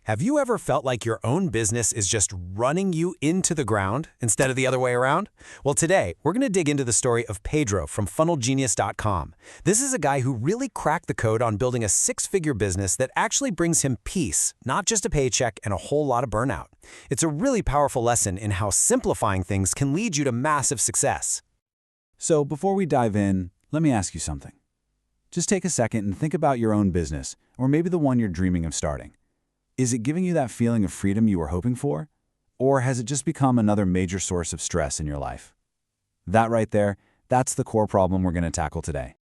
Have you ever felt like your own business is just running you into the ground instead of the other way around? Well, today, we're going to dig into the story of Pedro from FunnelGenius.com. This is a guy who really cracked the code on building a six-figure business that actually brings him peace, not just a paycheck and a whole lot of burnout. It's a really powerful lesson in how simplifying things can lead you to massive success. So before we dive in, let me ask you something. Just take a second and think about your own business, or maybe the one you're dreaming of starting. Is it giving you that feeling of freedom you were hoping for? Or has it just become another major source of stress in your life? That right there, that's the core problem we're going to tackle today.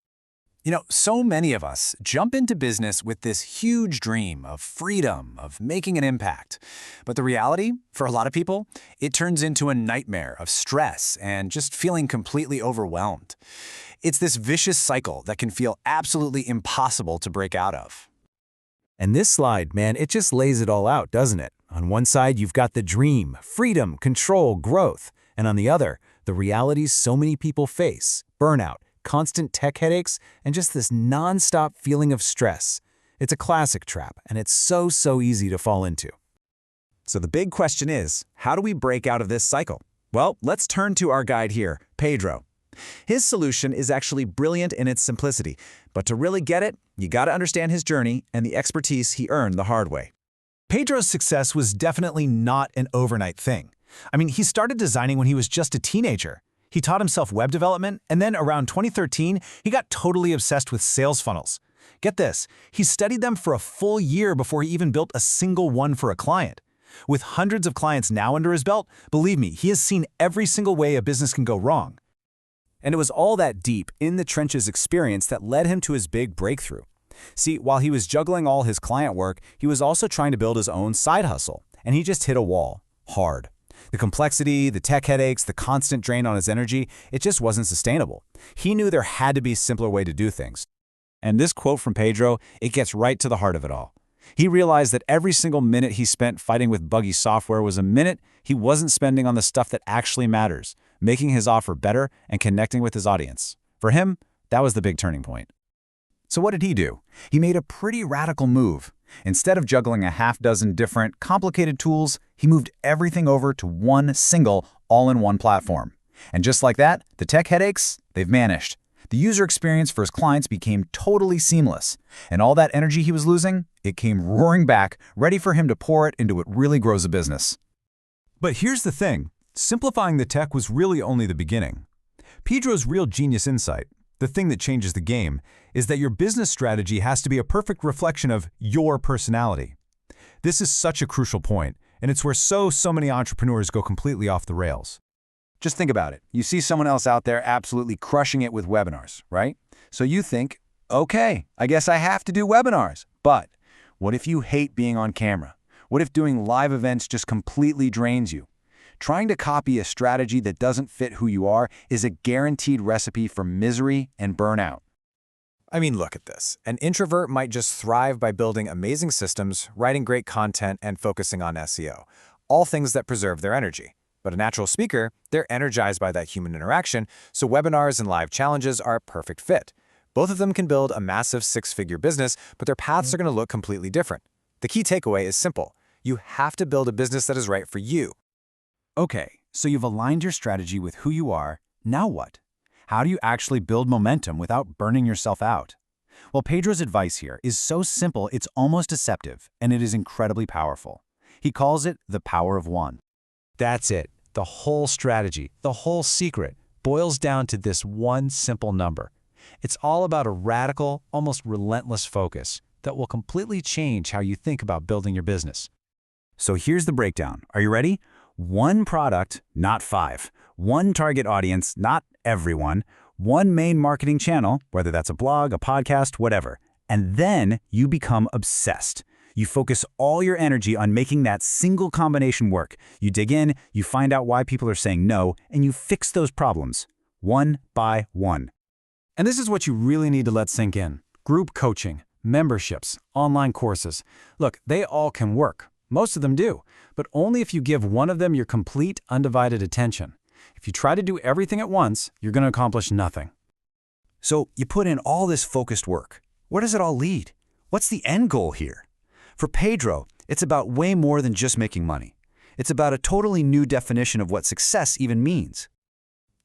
You know, so many of us jump into business with this huge dream of freedom, of making an impact. But the reality, for a lot of people, it turns into a nightmare of stress and just feeling completely overwhelmed. It's this vicious cycle that can feel absolutely impossible to break out of. And this slide, man, it just lays it all out, doesn't it? On one side, you've got the dream, freedom, control, growth. And on the other, the realities so many people face, burnout, constant tech headaches, and just this nonstop feeling of stress. It's a classic trap, and it's so easy to fall into. So the big question is, how do we break out of this cycle? Well, let's turn to our guide here, Pedro. His solution is actually brilliant in its simplicity, but to really get it, you gotta understand his journey and the expertise he earned the hard way. Pedro's success was definitely not an overnight thing. I mean, he started designing when he was just a teenager. He taught himself web development, and then around 2013, he got totally obsessed with sales funnels. Get this, he studied them for a full year before he even built a single one for a client. With hundreds of clients now under his belt, believe me, he has seen every single way a business can go wrong. And it was all that deep, in-the-trenches experience that led him to his big breakthrough. See, while he was juggling all his client work, he was also trying to build his own side hustle, and he just hit a wall, hard. The complexity, the tech headaches, the constant drain on his energy, it just wasn't sustainable. He knew there had to be a simpler way to do things. And this quote from Pedro, it gets right to the heart of it all. He realized that every single minute he spent fighting with buggy software was a minute he wasn't spending on the stuff that actually matters, making his offer better and connecting with his audience. For him, that was the big turning point. So what did he do? He made a pretty radical move. Instead of juggling a half-dozen different, complicated tools, he moved everything over to one single, all-in-one platform. And just like that, the tech headaches, they've vanished. The user experience for his clients became totally seamless. And all that energy he was losing, it came roaring back, ready for him to pour it into what really grows a business. But here's the thing. Simplifying the tech was really only the beginning. Pedro's real genius insight, the thing that changes the game, is that your business strategy has to be a perfect reflection of your personality. This is such a crucial point, and it's where so many entrepreneurs go completely off the rails. Just think about it. You see someone else out there absolutely crushing it with webinars, right? So you think, okay, I guess I have to do webinars. But what if you hate being on camera? What if doing live events just completely drains you? Trying to copy a strategy that doesn't fit who you are is a guaranteed recipe for misery and burnout. I mean, look at this. An introvert might just thrive by building amazing systems, writing great content, and focusing on SEO, all things that preserve their energy. But a natural speaker, they're energized by that human interaction, so webinars and live challenges are a perfect fit. Both of them can build a massive six-figure business, but their paths are going to look completely different. The key takeaway is simple. You have to build a business that is right for you. Okay, so you've aligned your strategy with who you are. Now what? How do you actually build momentum without burning yourself out? Well, Pedro's advice here is so simple it's almost deceptive, and it is incredibly powerful. He calls it the power of one. That's it. The whole strategy, the whole secret, boils down to this one simple number. It's all about a radical, almost relentless focus that will completely change how you think about building your business. So here's the breakdown. Are you ready? One product, not five. One target audience, not everyone. One main marketing channel, whether that's a blog, a podcast, whatever. And then you become obsessed. You focus all your energy on making that single combination work. You dig in, you find out why people are saying no, and you fix those problems, one by one. And this is what you really need to let sink in. Group coaching, memberships, online courses. Look, they all can work. Most of them do, but only if you give one of them your complete, undivided attention. If you try to do everything at once, you're going to accomplish nothing. So you put in all this focused work. Where does it all lead? What's the end goal here? For Pedro, it's about way more than just making money. It's about a totally new definition of what success even means.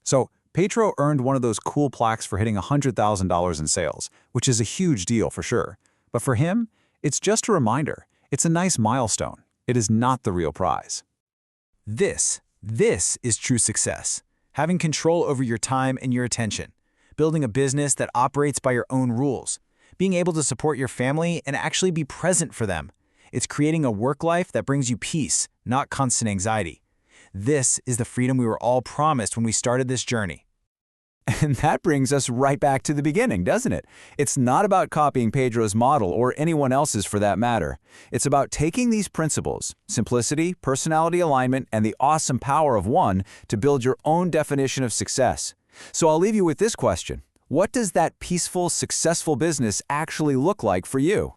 So, Pedro earned one of those cool plaques for hitting $100,000 in sales, which is a huge deal for sure. But for him, it's just a reminder. It's a nice milestone. It is not the real prize. This is true success. Having control over your time and your attention. Building a business that operates by your own rules. Being able to support your family and actually be present for them. It's creating a work life that brings you peace, not constant anxiety. This is the freedom we were all promised when we started this journey. And that brings us right back to the beginning, doesn't it? It's not about copying Pedro's model or anyone else's for that matter. It's about taking these principles, simplicity, personality alignment, and the awesome power of one to build your own definition of success. So I'll leave you with this question. What does that peaceful, successful business actually look like for you?